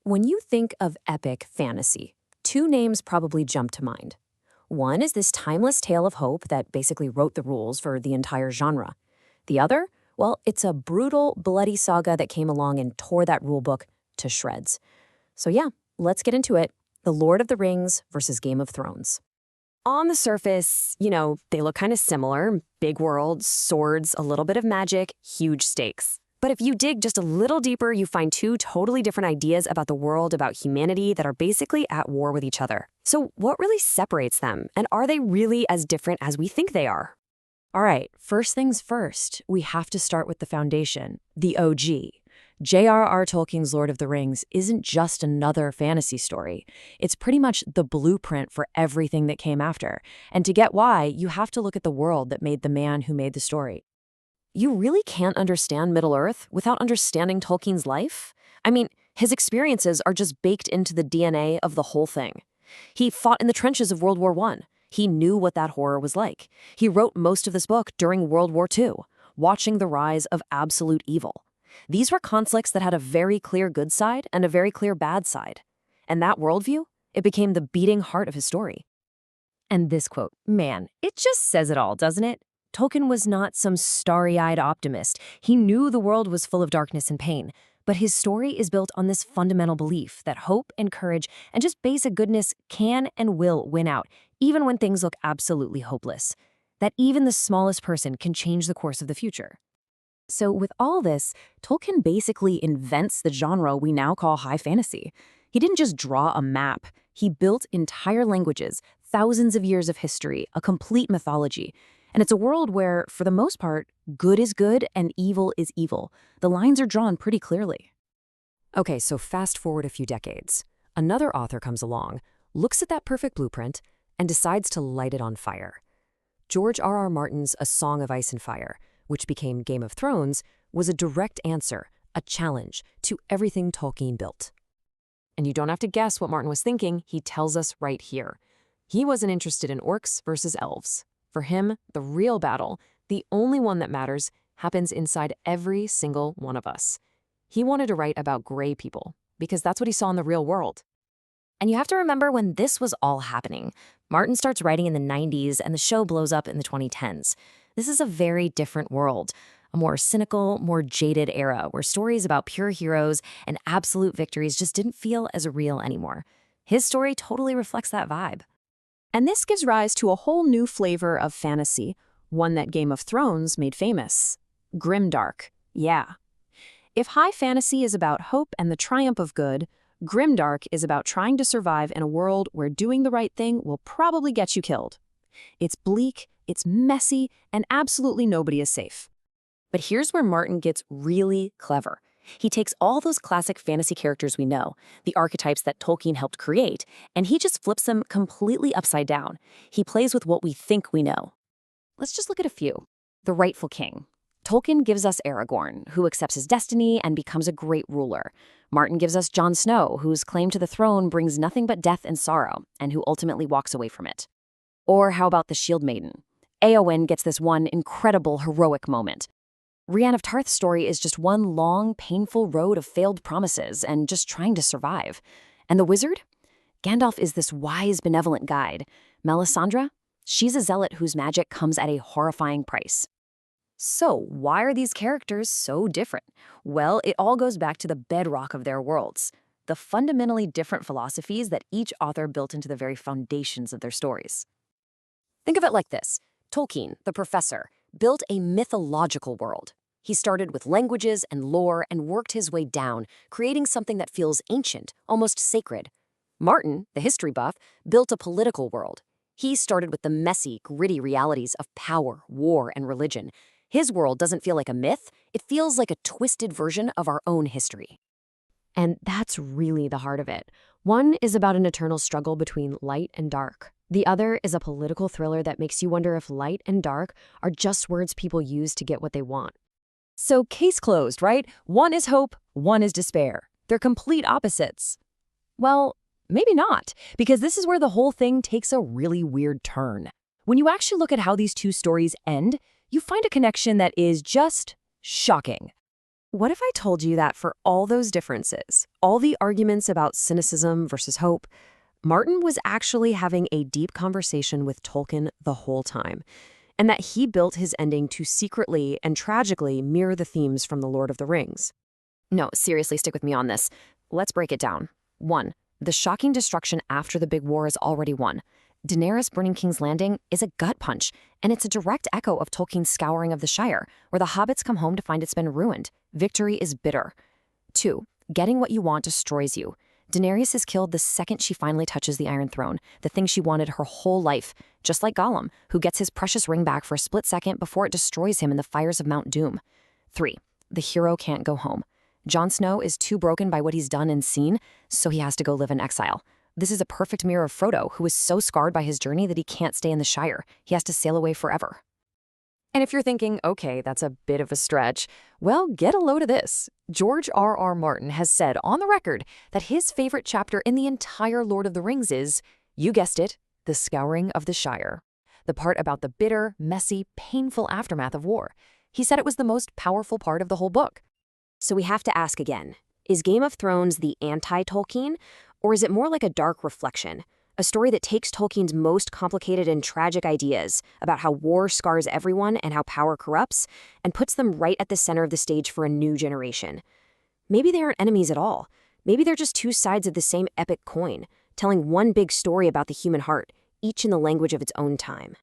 When you think of epic fantasy, two names probably jump to mind. One is this timeless tale of hope that basically wrote the rules for the entire genre. The other, well, it's a brutal, bloody saga that came along and tore that rulebook to shreds. So yeah, let's get into it. The Lord of the Rings versus Game of Thrones. On the surface, they look kind of similar. Big worlds, swords, a little bit of magic, huge stakes. But if you dig just a little deeper, you find two totally different ideas about the world, about humanity, that are basically at war with each other. So what really separates them? And are they really as different as we think they are? All right, first things first, we have to start with the foundation, the OG. J.R.R. Tolkien's Lord of the Rings isn't just another fantasy story. It's pretty much the blueprint for everything that came after. And to get why, you have to look at the world that made the man who made the story. You really can't understand Middle-earth without understanding Tolkien's life? I mean, his experiences are just baked into the DNA of the whole thing. He fought in the trenches of World War I. He knew what that horror was like. He wrote most of this book during World War II, watching the rise of absolute evil. These were conflicts that had a very clear good side and a very clear bad side. And that worldview, it became the beating heart of his story. And this quote, man, it just says it all, doesn't it? Tolkien was not some starry-eyed optimist. He knew the world was full of darkness and pain. But his story is built on this fundamental belief that hope and courage and just basic goodness can and will win out, even when things look absolutely hopeless. That even the smallest person can change the course of the future. So with all this, Tolkien basically invents the genre we now call high fantasy. He didn't just draw a map. He built entire languages, thousands of years of history, a complete mythology. And it's a world where, for the most part, good is good and evil is evil. The lines are drawn pretty clearly. Okay, so fast forward a few decades. Another author comes along, looks at that perfect blueprint, and decides to light it on fire. George R.R. Martin's A Song of Ice and Fire, which became Game of Thrones, was a direct answer, a challenge, to everything Tolkien built. And you don't have to guess what Martin was thinking, he tells us right here. He wasn't interested in orcs versus elves. For him, the real battle, the only one that matters, happens inside every single one of us. He wanted to write about gray people, because that's what he saw in the real world. And you have to remember when this was all happening. Martin starts writing in the 90s, and the show blows up in the 2010s. This is a very different world, a more cynical, more jaded era where stories about pure heroes and absolute victories just didn't feel as real anymore. His story totally reflects that vibe. And this gives rise to a whole new flavor of fantasy, one that Game of Thrones made famous. Grimdark. Yeah. If high fantasy is about hope and the triumph of good, Grimdark is about trying to survive in a world where doing the right thing will probably get you killed. It's bleak, it's messy, and absolutely nobody is safe. But here's where Martin gets really clever. He takes all those classic fantasy characters we know, the archetypes that Tolkien helped create, and he just flips them completely upside down. He plays with what we think we know. Let's just look at a few. The rightful king. Tolkien gives us Aragorn, who accepts his destiny and becomes a great ruler. Martin gives us Jon Snow, whose claim to the throne brings nothing but death and sorrow, and who ultimately walks away from it. Or how about the Shield Maiden? Éowyn gets this one incredible heroic moment. Brienne of Tarth's story is just one long, painful road of failed promises and just trying to survive. And the wizard? Gandalf is this wise, benevolent guide. Melisandre? She's a zealot whose magic comes at a horrifying price. So, why are these characters so different? Well, it all goes back to the bedrock of their worlds, the fundamentally different philosophies that each author built into the very foundations of their stories. Think of it like this. Tolkien, the professor, built a mythological world. He started with languages and lore and worked his way down, creating something that feels ancient, almost sacred. Martin, the history buff, built a political world. He started with the messy, gritty realities of power, war, and religion. His world doesn't feel like a myth, it feels like a twisted version of our own history. And that's really the heart of it. One is about an eternal struggle between light and dark. The other is a political thriller that makes you wonder if light and dark are just words people use to get what they want. So case closed, right? One is hope, one is despair. They're complete opposites. Well, maybe not, because this is where the whole thing takes a really weird turn. When you actually look at how these two stories end, you find a connection that is just shocking. What if I told you that for all those differences, all the arguments about cynicism versus hope, Martin was actually having a deep conversation with Tolkien the whole time, and that he built his ending to secretly and tragically mirror the themes from The Lord of the Rings? No, seriously, stick with me on this. Let's break it down. 1. The shocking destruction after the big war is already won. Daenerys burning King's Landing is a gut punch, and it's a direct echo of Tolkien's Scouring of the Shire, where the hobbits come home to find it's been ruined. Victory is bitter. 2. Getting what you want destroys you. Daenerys is killed the second she finally touches the Iron Throne, the thing she wanted her whole life, just like Gollum, who gets his precious ring back for a split second before it destroys him in the fires of Mount Doom. 3. The hero can't go home. Jon Snow is too broken by what he's done and seen, so he has to go live in exile. This is a perfect mirror of Frodo, who is so scarred by his journey that he can't stay in the Shire. He has to sail away forever. And if you're thinking, okay, that's a bit of a stretch, well, get a load of this. George R.R. Martin has said on the record that his favorite chapter in the entire Lord of the Rings is, you guessed it, the Scouring of the Shire. The part about the bitter, messy, painful aftermath of war. He said it was the most powerful part of the whole book. So we have to ask again, is Game of Thrones the anti-Tolkien, or is it more like a dark reflection? A story that takes Tolkien's most complicated and tragic ideas about how war scars everyone and how power corrupts, and puts them right at the center of the stage for a new generation. Maybe they aren't enemies at all. Maybe they're just two sides of the same epic coin, telling one big story about the human heart, each in the language of its own time.